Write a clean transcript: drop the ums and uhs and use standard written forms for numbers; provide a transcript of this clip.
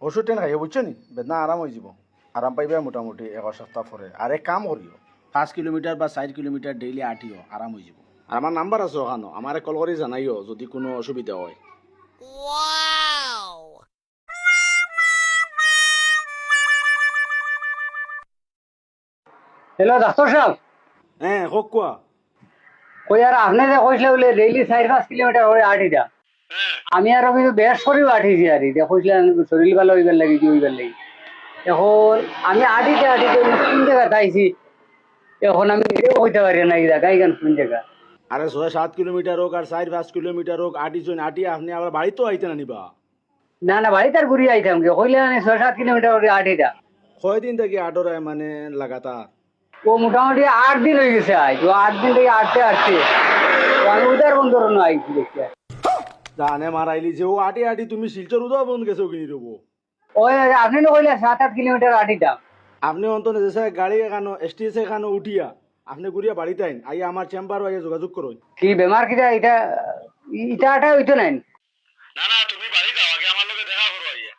ওষুধ টেন খাইও বুঝছো নি বেদনা আরাম হয়ে যাব আরাম পাইবে মোটামুটি এক সপ্তাহ পরে আর এক কাম করিও 5 কিলোমিটার বা 4 কিলোমিটার ডেইলি আটিও আরাম হয়ে যাব আর আমার নাম্বার আছে ওখানো আমারে কল করে জানাইও যদি কোনো অসুবিধা হয়। হ্যালো ডাক্তার সাহেব, হ্যাঁ হোক কোয়া। কই আর আপনি যে কইসলে বলে ডেইলি 4-5 কিলোমিটার করে আটিটা, আমি আরো কিন্তু বেশ করেও আটিছি আর এটা কইসলে শরীর ভালো হইবার লাগি কি হইবার লাগি। এখন আমি আটিতে আটিতে কোন জায়গা তাইছি, এখন আমি এটাও কইতে পারি না এই জায়গা গান কোন জায়গা। আরে 6-7 কিলোমিটার হোক আর 4-5 কিলোমিটার হোক আটিছুন আটি আপনি আবার বাড়িতেও আইতে না নিবা। না না বাড়ি তার ঘুরিয়ে আইতাম কি কইলে আমি 6-7 কিলোমিটার করে আটিটা। কয়দিন থেকে আটরায় মানে লাগাতার? ও মোটামুটি 8 দিন হয়ে গেছে আজ, ও 8 দিন থেকে আটতে আটতে আমি উদার বন্ধ না আইছি দেখি। জানে মারাইলি যে ও আটি আটি তুমি শিলচর উদাও বন্ধ গেছো কিনি দেবো। ওই আপনি না কইলে 7-8 কিলোমিটার আটিটা। আপনি অন্তত যেসে গাড়ি এখানো এসটিএস এখানো উঠিয়া আপনি ঘুরিয়া বাড়িতে আইন আইয়া আমার চেম্বার আইয়া যোগাযোগ করুন। কি বেমার কিটা এটা ইটা আটা হইতো নাই। না না তুমি বাড়ি যাও আগে আমার লগে দেখা করো আইয়া।